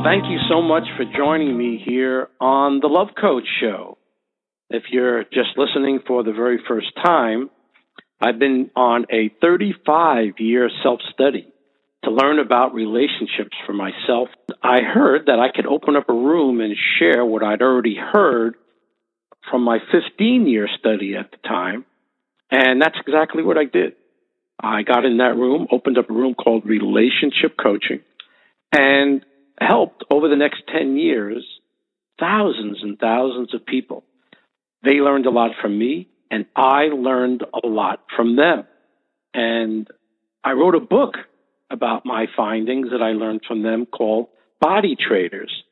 Thank you so much for joining me here on the Luvcoach Show. If you're just listening for the very first time, I've been on a 35-year self-study to learn about relationships for myself. I heard that I could open up a room and share what I'd already heard from my 15-year study at the time, and that's exactly what I did. I got in that room, opened up a room called Relationship Coaching, and helped over the next 10 years thousands and thousands of people. They learned a lot from me, and I learned a lot from them. And I wrote a book about my findings that I learned from them called Body Traders,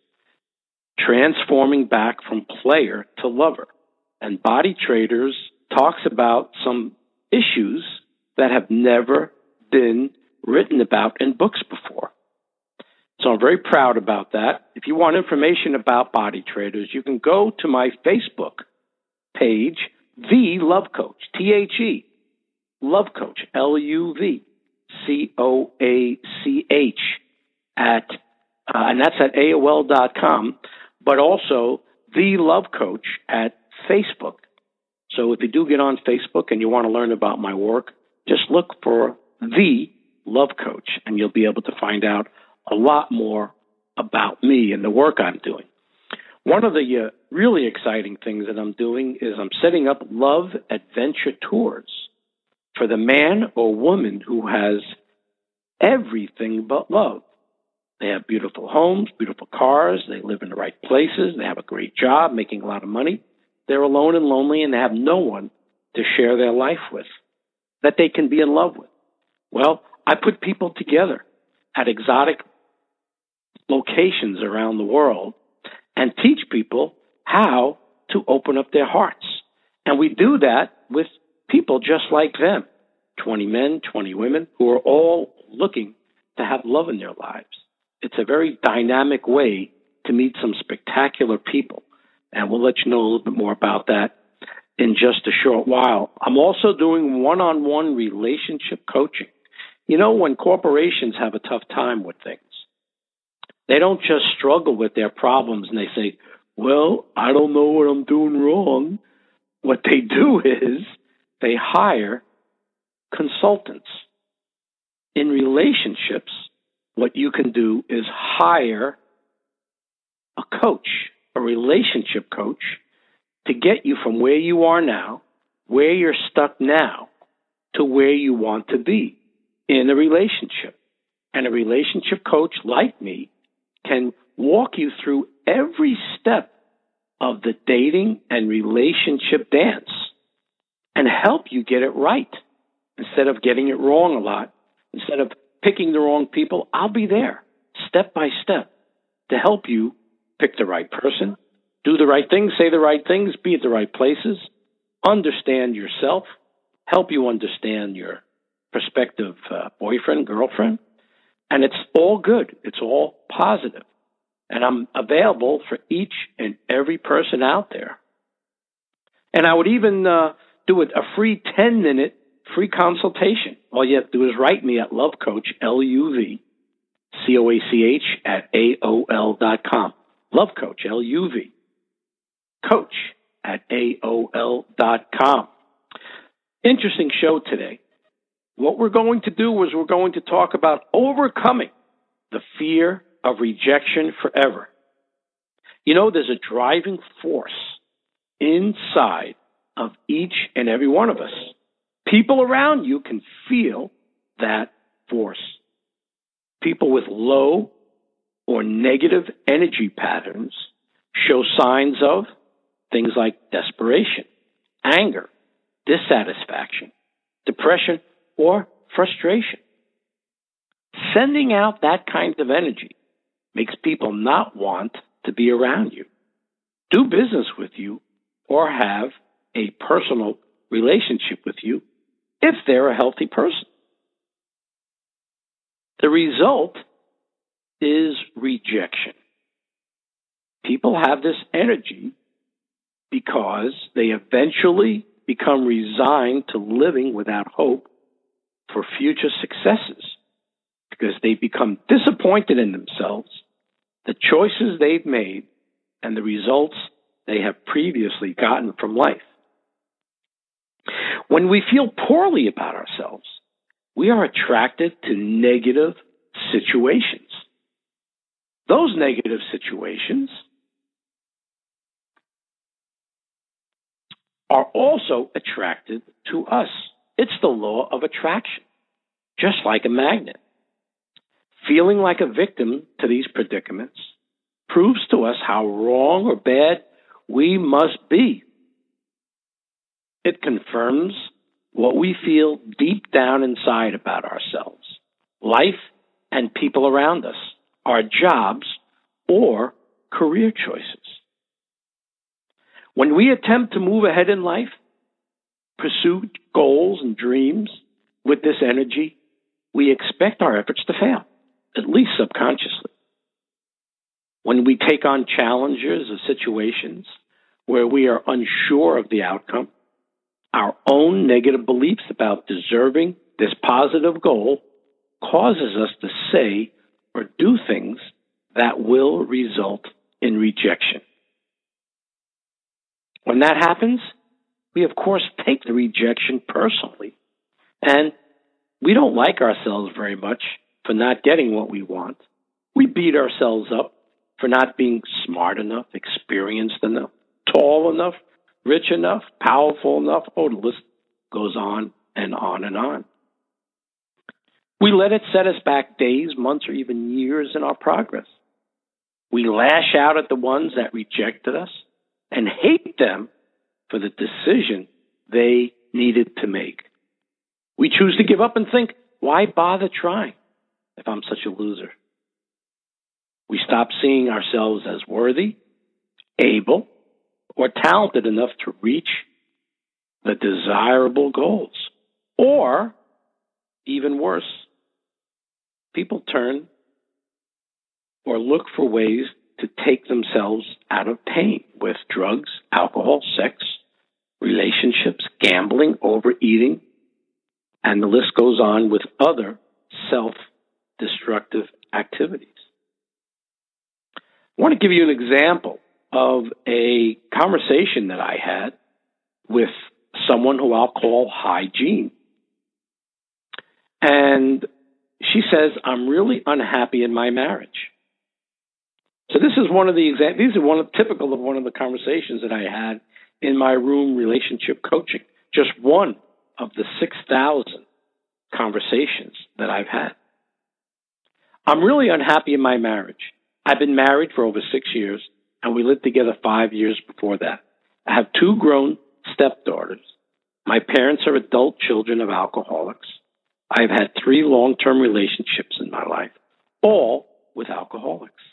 Transforming Back from Player to Lover. And Body Traders talks about some issues that have never been written about in books before. So I'm very proud about that. If you want information about Body Traders, you can go to my Facebook page, The Luvcoach, T-H-E, Luvcoach, L-U-V-C-O-A-C-H, and that's at AOL.com, but also The Luvcoach at Facebook. So if you do get on Facebook and you want to learn about my work, just look for The Luvcoach, and you'll be able to find out a lot more about me and the work I'm doing. One of the really exciting things that I'm doing is I'm setting up love adventure tours for the man or woman who has everything but love. They have beautiful homes, beautiful cars, they live in the right places, they have a great job, making a lot of money. They're alone and lonely, and they have no one to share their life with that they can be in love with. Well, I put people together at exotic locations around the world and teach people how to open up their hearts. And we do that with people just like them, 20 men, 20 women, who are all looking to have love in their lives. It's a very dynamic way to meet some spectacular people. And we'll let you know a little bit more about that in just a short while. I'm also doing one-on-one relationship coaching. You know, when corporations have a tough time with things, they don't just struggle with their problems and they say, well, I don't know what I'm doing wrong. What they do is they hire consultants. In relationships, what you can do is hire a coach, a relationship coach, to get you from where you are now, where you're stuck now, to where you want to be in a relationship. And a relationship coach like me can walk you through every step of the dating and relationship dance and help you get it right instead of getting it wrong a lot. Instead of picking the wrong people, I'll be there step by step to help you pick the right person, do the right things, say the right things, be at the right places, understand yourself, help you understand your prospective boyfriend, girlfriend. And it's all good. It's all positive. And I'm available for each and every person out there. And I would even do a free 10-minute free consultation. All you have to do is write me at LuvCoach, L-U-V-C-O-A-C-H, at AOL.com. LuvCoach, L-U-V, coach at AOL.com. Interesting show today. What we're going to do is we're going to talk about overcoming the fear of rejection forever. You know, there's a driving force inside of each and every one of us. People around you can feel that force. People with low or negative energy patterns show signs of things like desperation, anger, dissatisfaction, depression, or frustration. Sending out that kind of energy makes people not want to be around you, do business with you, or have a personal relationship with you if they're a healthy person. The result is rejection. People have this energy because they eventually become resigned to living without hope for future successes, because they become disappointed in themselves the choices they've made, and the results they have previously gotten from life. When we feel poorly about ourselves, we are attracted to negative situations. Those negative situations are also attracted to us. It's the law of attraction, just like a magnet. Feeling like a victim to these predicaments proves to us how wrong or bad we must be. It confirms what we feel deep down inside about ourselves, life, and people around us, our jobs, or career choices. When we attempt to move ahead in life, pursue goals and dreams with this energy, we expect our efforts to fail, at least subconsciously. When we take on challenges or situations where we are unsure of the outcome, our own negative beliefs about deserving this positive goal causes us to say or do things that will result in rejection. When that happens, we of course take the rejection personally, and we don't like ourselves very much for not getting what we want. We beat ourselves up for not being smart enough, experienced enough, tall enough, rich enough, powerful enough. Oh, the list goes on and on and on. We let it set us back days, months, or even years in our progress. We lash out at the ones that rejected us and hate them for the decision they needed to make. We choose to give up and think, why bother trying if I'm such a loser? We stop seeing ourselves as worthy, able, or talented enough to reach the desirable goals. Or, even worse, people turn or look for ways to take themselves out of pain with drugs, alcohol, sex, relationships, gambling, overeating, and the list goes on with other self-destructive activities. I want to give you an example of a conversation that I had with someone who I'll call Hygiene. And she says, I'm really unhappy in my marriage. So this is one of the these are typical of one of the conversations that I had in my room relationship coaching. Just one of the 6,000 conversations that I've had. I'm really unhappy in my marriage. I've been married for over 6 years, and we lived together 5 years before that. I have 2 grown stepdaughters. My parents are adult children of alcoholics. I've had 3 long-term relationships in my life, all with alcoholics.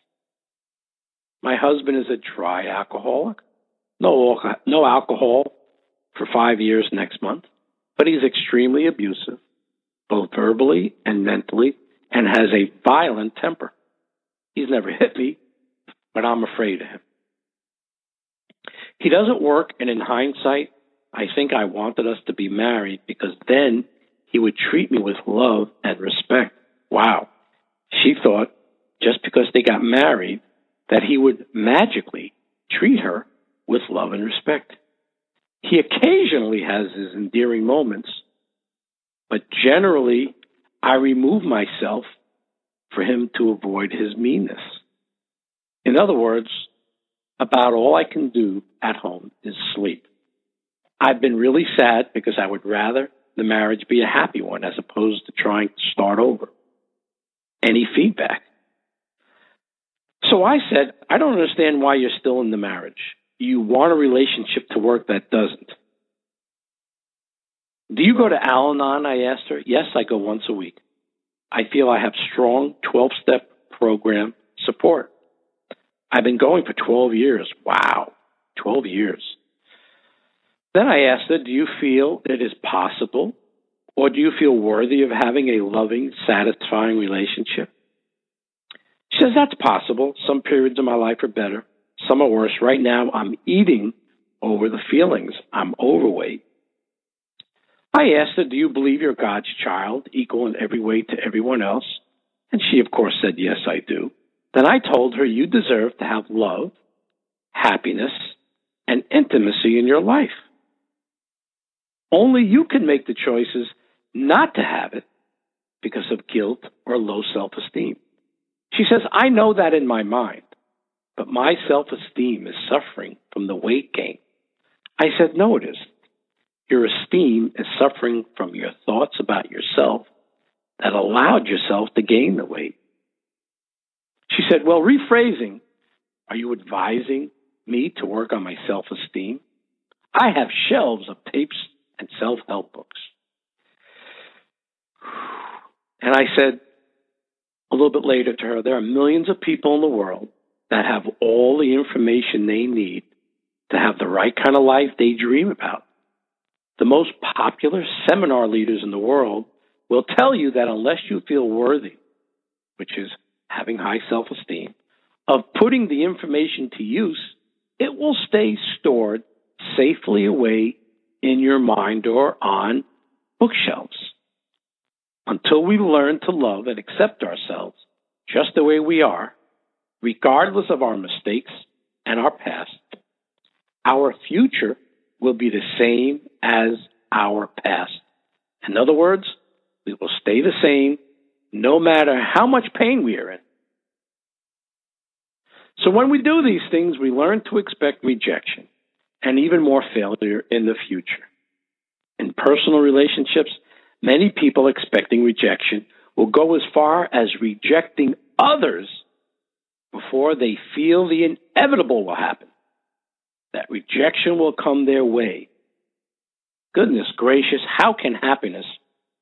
My husband is a dry alcoholic. No alcohol for 5 years next month, but he's extremely abusive, both verbally and mentally, and has a violent temper. He's never hit me, but I'm afraid of him. He doesn't work, and in hindsight, I think I wanted us to be married because then he would treat me with love and respect. Wow. She thought just because they got married that he would magically treat her with love and respect. He occasionally has his endearing moments, but generally I remove myself for him to avoid his meanness. In other words, about all I can do at home is sleep. I've been really sad because I would rather the marriage be a happy one as opposed to trying to start over. Any feedback? So I said, I don't understand why you're still in the marriage. You want a relationship to work that doesn't. Do you go to Al-Anon? I asked her. Yes, I go once a week. I feel I have strong 12-step program support. I've been going for 12 years. Wow, 12 years. Then I asked her, do you feel it is possible, or do you feel worthy of having a loving, satisfying relationship? She says, that's possible. Some periods of my life are better. Some are worse. Right now, I'm eating over the feelings. I'm overweight. I asked her, do you believe you're God's child, equal in every way to everyone else? And she, of course, said, yes, I do. Then I told her you deserve to have love, happiness, and intimacy in your life. Only you can make the choices not to have it because of guilt or low self-esteem. She says, I know that in my mind, but my self-esteem is suffering from the weight gain. I said, no, it isn't. Your esteem is suffering from your thoughts about yourself that allowed yourself to gain the weight. She said, well, rephrasing, are you advising me to work on my self-esteem? I have shelves of tapes and self-help books. And I said a little bit later to her, there are millions of people in the world that have all the information they need to have the right kind of life they dream about. The most popular seminar leaders in the world will tell you that unless you feel worthy, which is having high self-esteem, of putting the information to use, it will stay stored safely away in your mind or on bookshelves. Until we learn to love and accept ourselves just the way we are, regardless of our mistakes and our past, our future will be the same as our past. In other words, we will stay the same no matter how much pain we are in. So when we do these things, we learn to expect rejection and even more failure in the future. In personal relationships, many people expecting rejection will go as far as rejecting others before they feel the inevitable will happen, that rejection will come their way. Goodness gracious, how can happiness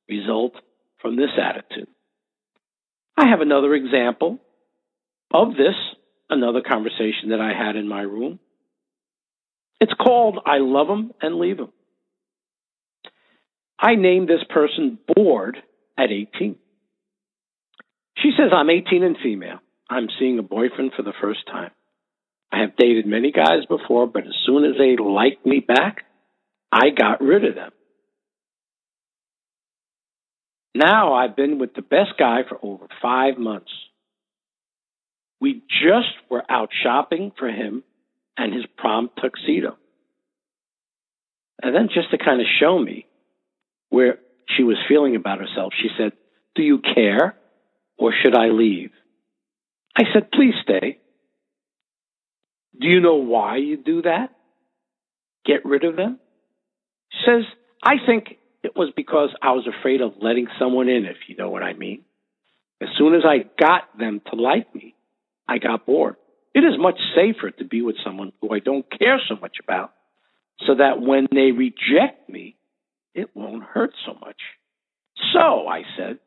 result from this attitude? I have another example of this, another conversation that I had in my room. It's called I Love 'Em and Leave 'Em. I named this person Bored at 18. She says, I'm 18 and female. I'm seeing a boyfriend for the first time. I have dated many guys before, but as soon as they liked me back, I got rid of them. Now I've been with the best guy for over 5 months. We just were out shopping for him and his prom tuxedo. And then just to kind of show me where she was feeling about herself, she said, do you care or should I leave? I said, please stay. Do you know why you do that? Get rid of them? She says, I think it was because I was afraid of letting someone in, if you know what I mean. As soon as I got them to like me, I got bored. It is much safer to be with someone who I don't care so much about, so that when they reject me, it won't hurt so much. So, I said,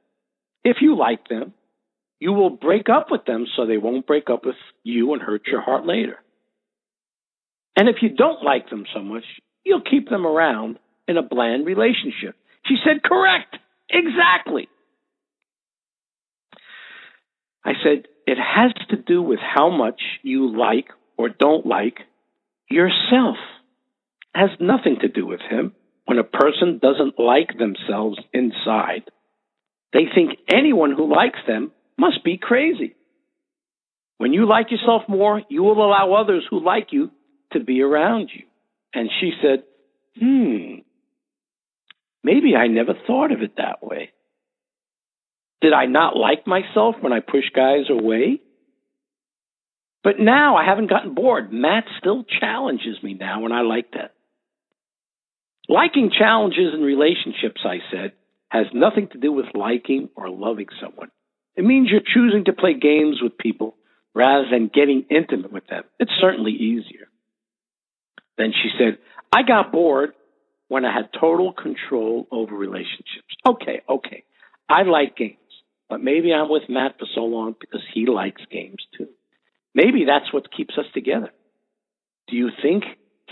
if you like them, you will break up with them so they won't break up with you and hurt your heart later. And if you don't like them so much, you'll keep them around in a bland relationship. She said, correct, exactly. I said, it has to do with how much you like or don't like yourself. It has nothing to do with him. When a person doesn't like themselves inside, they think anyone who likes them must be crazy. When you like yourself more, you will allow others who like you to be around you. And she said, maybe I never thought of it that way. Did I not like myself when I pushed guys away? But now I haven't gotten bored. Matt still challenges me now, and I like that. Liking challenges in relationships, I said, has nothing to do with liking or loving someone. It means you're choosing to play games with people rather than getting intimate with them. It's certainly easier. Then she said, I got bored when I had total control over relationships. Okay. I like games, but maybe I'm with Matt for so long because he likes games too. Maybe that's what keeps us together. Do you think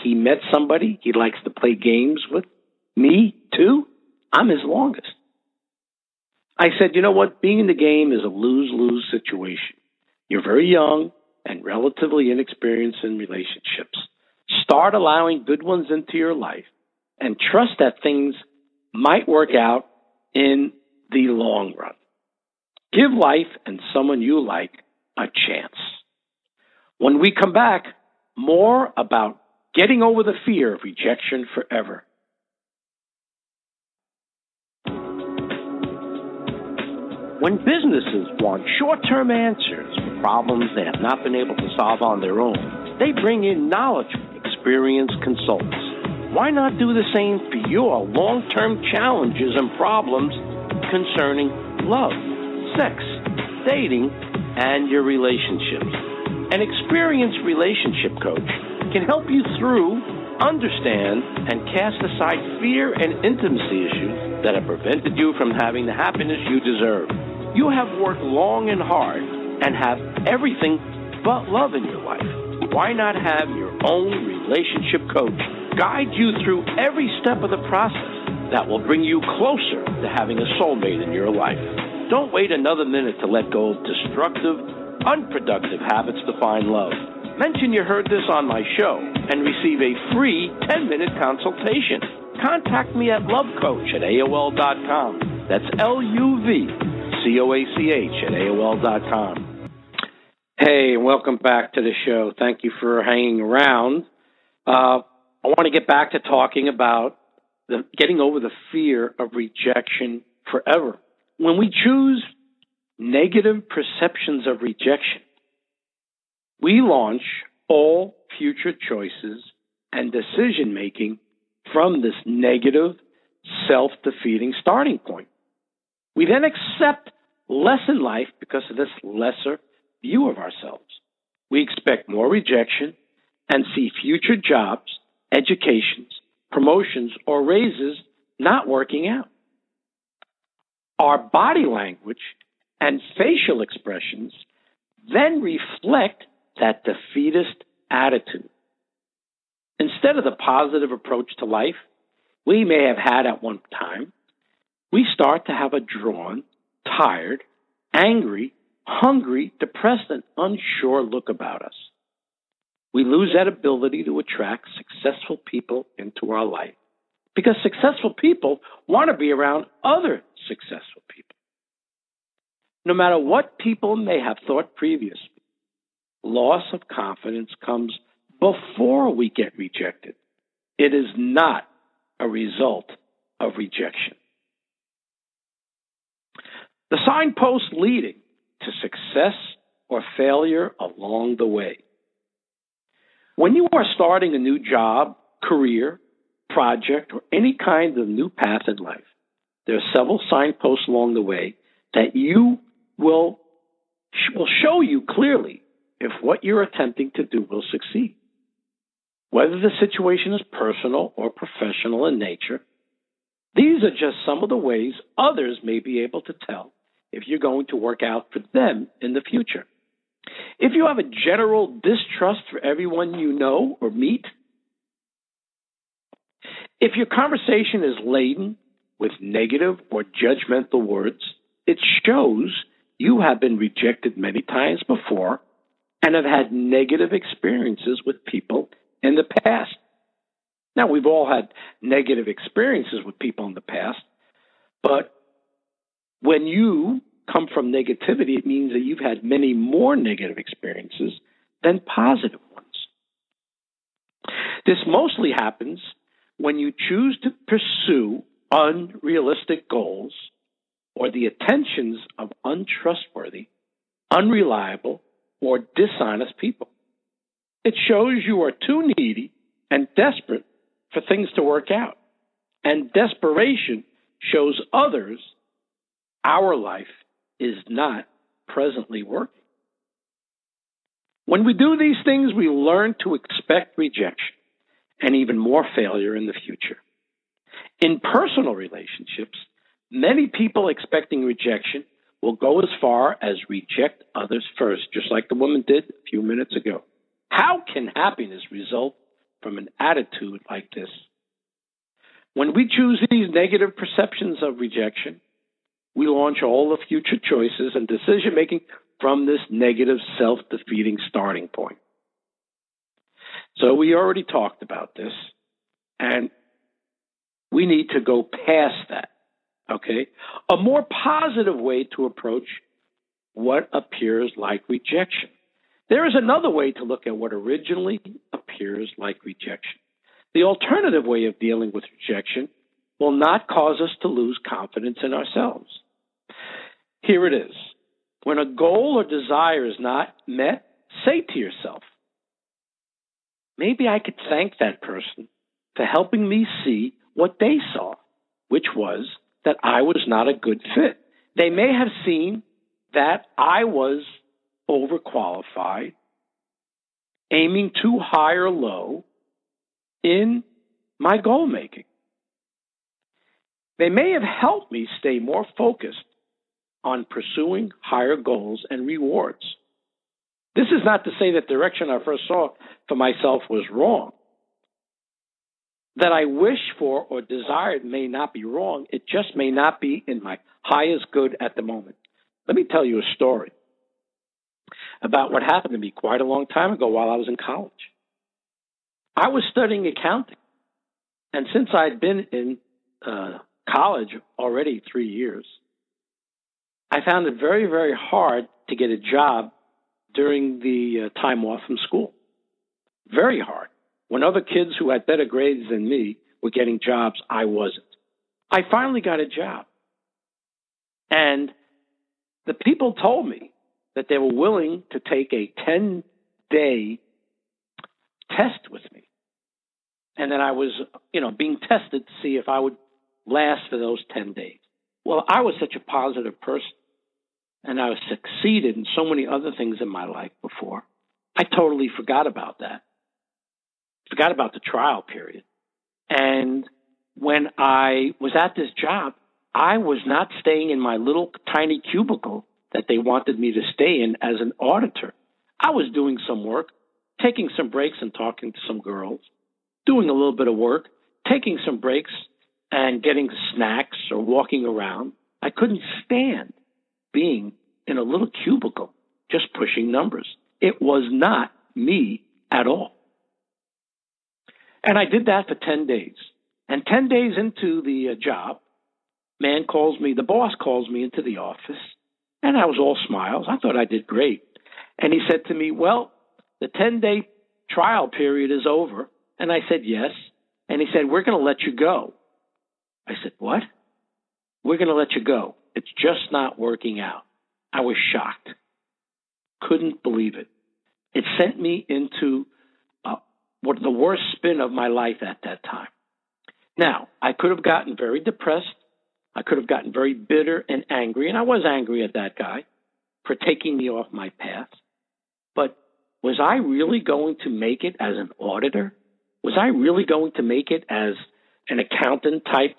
he met somebody he likes to play games with? Me too? I'm his longest. I said, you know what? Being in the game is a lose-lose situation. You're very young and relatively inexperienced in relationships. Start allowing good ones into your life and trust that things might work out in the long run. Give life and someone you like a chance. When we come back, more about getting over the fear of rejection forever. When businesses want short-term answers for problems they have not been able to solve on their own, they bring in knowledgeable, experienced consultants. Why not do the same for your long-term challenges and problems concerning love, sex, dating, and your relationships? An experienced relationship coach can help you through, understand, and cast aside fear and intimacy issues that have prevented you from having the happiness you deserve. You have worked long and hard and have everything but love in your life. Why not have your own relationship coach guide you through every step of the process that will bring you closer to having a soulmate in your life? Don't wait another minute to let go of destructive, unproductive habits to find love. Mention you heard this on my show and receive a free 10-minute consultation. Contact me at LuvCoach at AOL.com. That's LUVCOACH at AOL.com. Hey, welcome back to the show. Thank you for hanging around. I want to get back to talking about getting over the fear of rejection forever. When we choose negative perceptions of rejection, we launch all future choices and decision-making from this negative, self-defeating starting point. We then accept less in life because of this lesser view of ourselves. We expect more rejection and see future jobs, educations, promotions, or raises not working out. Our body language and facial expressions then reflect that defeatist attitude. Instead of the positive approach to life we may have had at one time, we start to have a drawn, tired, angry, hungry, depressed, and unsure look about us. We lose that ability to attract successful people into our life because successful people want to be around other successful people. No matter what people may have thought previously, loss of confidence comes before we get rejected. It is not a result of rejection. The signposts leading to success or failure along the way. When you are starting a new job, career, project, or any kind of new path in life, there are several signposts along the way that will show you clearly if what you're attempting to do will succeed. Whether the situation is personal or professional in nature, these are just some of the ways others may be able to tell if you're going to work out for them in the future. If you have a general distrust for everyone you know or meet, if your conversation is laden with negative or judgmental words, it shows you have been rejected many times before and have had negative experiences with people in the past. Now, we've all had negative experiences with people in the past, but when you come from negativity, it means that you've had many more negative experiences than positive ones. This mostly happens when you choose to pursue unrealistic goals or the attentions of untrustworthy, unreliable, or dishonest people. It shows you are too needy and desperate for things to work out. And desperation shows others our life is not presently working. When we do these things, we learn to expect rejection and even more failure in the future. In personal relationships, many people expecting rejection will go as far as reject others first, just like the woman did a few minutes ago. How can happiness result from an attitude like this? When we choose these negative perceptions of rejection, we launch all the future choices and decision-making from this negative, self-defeating starting point. So we already talked about this, and we need to go past that, okay? A more positive way to approach what appears like rejection. There is another way to look at what originally appears like rejection. The alternative way of dealing with rejection will not cause us to lose confidence in ourselves. Here it is. When a goal or desire is not met, say to yourself, maybe I could thank that person for helping me see what they saw, which was that I was not a good fit. They may have seen that I was overqualified, aiming too high or low in my goal making. They may have helped me stay more focused on pursuing higher goals and rewards. This is not to say that the direction I first saw for myself was wrong. That I wish for or desired may not be wrong. It just may not be in my highest good at the moment. Let me tell you a story about what happened to me quite a long time ago while I was in college. I was studying accounting, and since I'd been in college already 3 years, I found it very, very hard to get a job during the time off from school. Very hard. When other kids who had better grades than me were getting jobs, I wasn't. I finally got a job. And the people told me that they were willing to take a 10-day test with me. And that I was, being tested to see if I would last for those 10 days. Well, I was such a positive person, and I succeeded in so many other things in my life before. I totally forgot about that. Forgot about the trial period. And when I was at this job, I was not staying in my little tiny cubicle that they wanted me to stay in as an auditor. I was doing some work, taking some breaks and talking to some girls, doing a little bit of work, taking some breaks and getting snacks or walking around. I couldn't stand being in a little cubicle just pushing numbers. It was not me at all. And I did that for 10 days. And 10 days into the job, the boss calls me into the office, and I was all smiles. I thought I did great. And he said to me, well, the 10-day trial period is over. And I said, yes. And he said, we're going to let you go. I said, what? We're going to let you go. It's just not working out. I was shocked. Couldn't believe it. It sent me into the worst spin of my life at that time. Now, I could have gotten very depressed. I could have gotten very bitter and angry, and I was angry at that guy for taking me off my path. But was I really going to make it as an auditor? Was I really going to make it as an accountant type,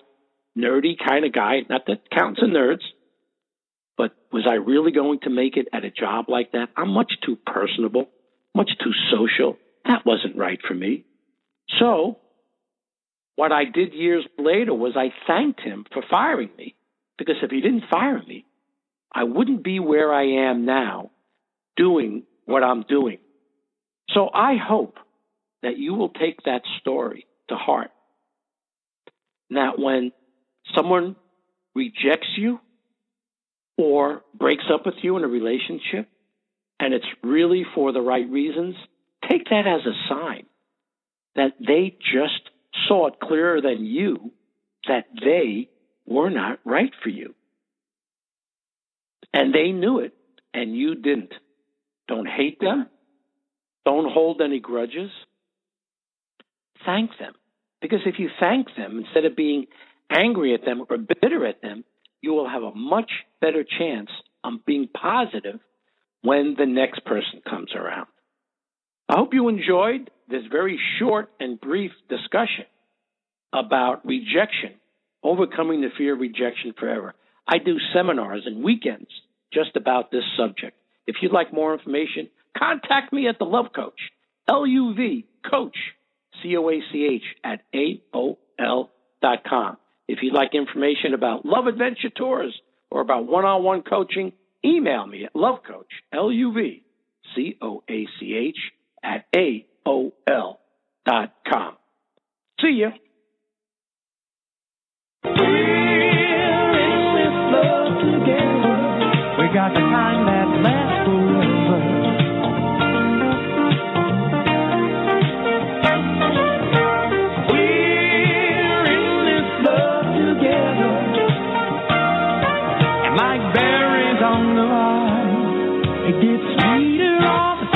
nerdy kind of guy? Not that accountants are nerds, but was I really going to make it at a job like that? I'm much too personable, much too social. That wasn't right for me. So what I did years later was I thanked him for firing me, because if he didn't fire me, I wouldn't be where I am now doing what I'm doing. So I hope that you will take that story to heart. That when someone rejects you or breaks up with you in a relationship, and it's really for the right reasons, take that as a sign that they just saw it clearer than you that they were not right for you. And they knew it, and you didn't. Don't hate them. Don't hold any grudges. Thank them. Because if you thank them, instead of being angry at them or bitter at them, you will have a much better chance of being positive when the next person comes around. I hope you enjoyed this very short and brief discussion about rejection, overcoming the fear of rejection forever. I do seminars and weekends just about this subject. If you'd like more information, contact me at the Luvcoach, Luvcoach, COACH at AOL.com. If you'd like information about Love Adventure Tours or about one-on-one coaching, email me at Luvcoach, Luvcoach at AOL.com. See ya. We got the kind that last forever. We're in this love together, and like berries on the vine, it gets sweeter all the